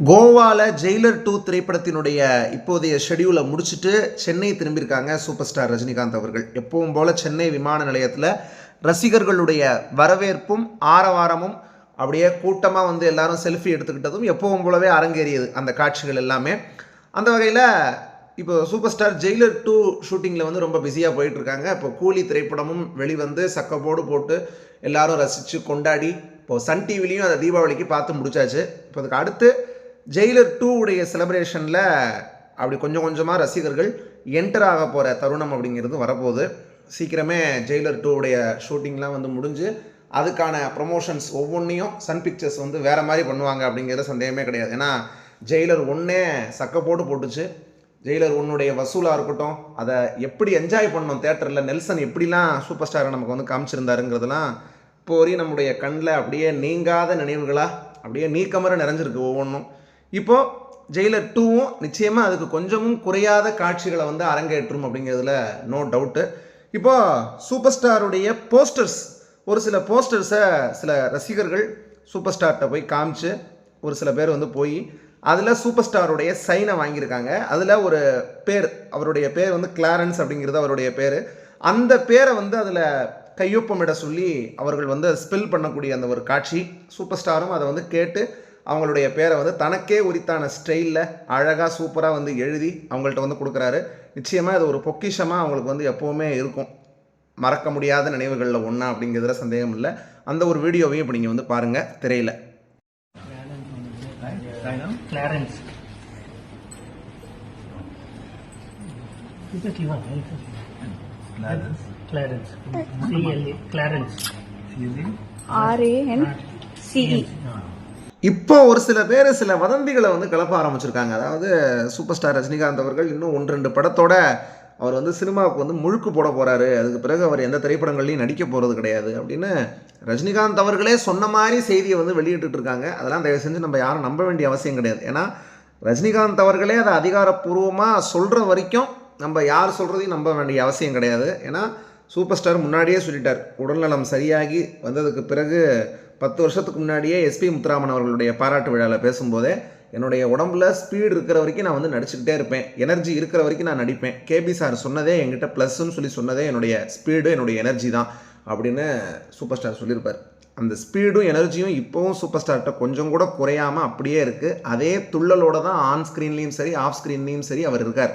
கோவால ஜெயிலர் 2 திரைப்படத்தினுடைய இப்போதைய ஷெடியூலை முடிச்சுட்டு சென்னை திரும்பியிருக்காங்க சூப்பர் ஸ்டார் ரஜினிகாந்த் அவர்கள். எப்பவும் போல சென்னை விமான நிலையத்தில் ரசிகர்களுடைய வரவேற்பும் ஆரவாரமும் அப்படியே கூட்டமாக வந்து எல்லாரும் செல்ஃபி எடுத்துக்கிட்டதும் எப்பவும் போலவே அரங்கேறியது அந்த காட்சிகள் எல்லாமே. அந்த வகையில் இப்போ சூப்பர் ஸ்டார் ஜெயிலர் 2 ஷூட்டிங்கில் வந்து ரொம்ப பிஸியாக போயிட்டுருக்காங்க. இப்போ கூலி திரைப்படமும் வெளிவந்து சக்கப்போடு போட்டு எல்லாரும் ரசித்து கொண்டாடி இப்போது சன் டிவிலையும் அதை தீபாவளிக்கு பார்த்து முடிச்சாச்சு. இப்போ அதுக்கு அடுத்து ஜெயிலர் 2 உடைய செலிப்ரேஷனில் அப்படி கொஞ்சம் கொஞ்சமாக ரசிகர்கள் என்டர் ஆக போகிற தருணம் அப்படிங்கிறது வரப்போகுது. சீக்கிரமே ஜெயிலர் 2 உடைய ஷூட்டிங்லாம் வந்து முடிஞ்சு அதுக்கான ப்ரொமோஷன்ஸ் ஒவ்வொன்றையும் சன் பிக்சர்ஸ் வந்து வேறு மாதிரி பண்ணுவாங்க அப்படிங்கிறது சந்தேகமே கிடையாது. ஏன்னா ஜெயிலர் 1 சக்கப்போடு போட்டுச்சு. ஜெயிலர் 1 வசூலாக இருக்கட்டும், அதை எப்படி என்ஜாய் பண்ணோம் தேட்டரில், நெல்சன் எப்படிலாம் சூப்பர் ஸ்டாரை நமக்கு வந்து காமிச்சிருந்தாருங்கிறதுலாம் இப்போ வரையும் நம்முடைய கண்ணில் அப்படியே நீங்காத நினைவுகளாக அப்படியே நீக்கமர நிறைஞ்சிருக்கு ஒவ்வொன்றும். இப்போது ஜெயிலர் 2வும் நிச்சயமாக அதுக்கு கொஞ்சமும் குறையாத காட்சிகளை வந்து அரங்கேற்றும் அப்படிங்கிறதுல நோ டவுட்டு. இப்போது சூப்பர் ஸ்டாருடைய போஸ்டர்ஸ், ஒரு சில போஸ்டர்ஸை சில ரசிகர்கள் சூப்பர் ஸ்டார்கிட்ட போய் காமிச்சு ஒரு சில பேர் வந்து போய் அதில் சூப்பர் ஸ்டாருடைய சைனை வாங்கியிருக்காங்க. அதில் ஒரு பேர், அவருடைய பேர் வந்து கிளாரன்ஸ் அப்படிங்கிறது அவருடைய பேர். அந்த பேரை வந்து அதில் கையொப்பமிட சொல்லி அவர்கள் வந்து ஸ்பெல் பண்ணக்கூடிய அந்த ஒரு காட்சி, சூப்பர் ஸ்டாரும் அதை வந்து கேட்டு அவங்களுடைய பேரை வந்து தனக்கே உரித்தான ஸ்டைலில் அழகாக சூப்பராக வந்து எழுதி அவங்கள்ட்ட வந்து கொடுக்குறாரு. நிச்சயமாக இது ஒரு பொக்கிஷமாக அவங்களுக்கு வந்து எப்போவுமே இருக்கும், மறக்க முடியாத நினைவுகளில் ஒன்றா அப்படிங்கிறதுல சந்தேகம் இல்லை. அந்த ஒரு வீடியோவையும் இப்போ நீங்கள் வந்து பாருங்கள் திரையில். இப்போ ஒரு சில பேர் சில வதந்திகளை வந்து கிளப்ப ஆரம்பிச்சிருக்காங்க. அதாவது சூப்பர் ஸ்டார் ரஜினிகாந்த் அவர்கள் இன்னும் 1-2 படத்தோட அவர் வந்து சினிமாவுக்கு வந்து முழுக்கு போட போகிறாரு, அதுக்கு பிறகு அவர் எந்த திரைப்படங்கள்லையும் நடிக்க போகிறது கிடையாது அப்படின்னு ரஜினிகாந்த் அவர்களே சொன்ன மாதிரி செய்தியை வந்து வெளியிட்டு இருக்காங்க. அதெல்லாம் தயவு செஞ்சு நம்ம யாரும் நம்ப வேண்டிய அவசியம் கிடையாது. ஏன்னா ரஜினிகாந்த் அவர்களே அதை அதிகாரப்பூர்வமாக சொல்கிற வரைக்கும் நம்ம யார் சொல்கிறதையும் நம்ப வேண்டிய அவசியம் கிடையாது. ஏன்னா சூப்பர் ஸ்டார் முன்னாடியே சொல்லிட்டார், உடல்நலம் சரியாகி வந்ததுக்கு பிறகு 10 வருஷத்துக்கு முன்னாடியே எஸ்பி முத்துராமன் அவர்களுடைய பாராட்டு விழாவில் பேசும்போதே என்னுடைய உடம்புல ஸ்பீடு இருக்கிற வரைக்கும் நான் வந்து நடிச்சுக்கிட்டே இருப்பேன், எனர்ஜி இருக்கிற வரைக்கும் நான் நடிப்பேன், கேபி சார் சொன்னதே என்கிட்ட ப்ளஸ்ன்னு சொல்லி சொன்னதே என்னுடைய ஸ்பீடு என்னுடைய எனர்ஜி தான் அப்படின்னு சூப்பர் ஸ்டார் சொல்லியிருப்பார். அந்த ஸ்பீடும் எனர்ஜியும் இப்போவும் சூப்பர் ஸ்டார்கிட்ட கொஞ்சம் கூட குறையாமல் அப்படியே இருக்குது. அதே துள்ளலோடு தான் ஆன் ஸ்க்ரீன்லேயும் சரி ஆஃப் ஸ்க்ரீன்லேயும் சரி அவர் இருக்கார்.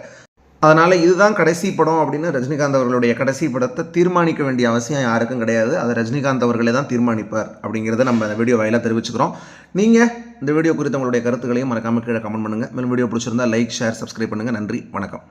அதனால் இதுதான் கடைசி படம் அப்படின்னு ரஜினிகாந்த் அவர்களுடைய கடைசி படத்தை தீர்மானிக்க வேண்டிய அவசியம் யாருக்கும் கிடையாது. அதை ரஜினிகாந்த் அவர்களே தான் தீர்மானிப்பார் அப்படிங்கிறத நம்ம இந்த வீடியோ வாயிலாக தெரிவிச்சுக்கிறோம். நீங்கள் இந்த வீடியோ குறித்த உங்களுடைய கருத்துக்களையும் மறக்காமல் கீழே கமெண்ட் பண்ணுங்கள். மேலும் வீடியோ பிடிச்சிருந்தால் லைக், ஷேர், சப்ஸ்கிரைப் பண்ணுங்கள். நன்றி, வணக்கம்.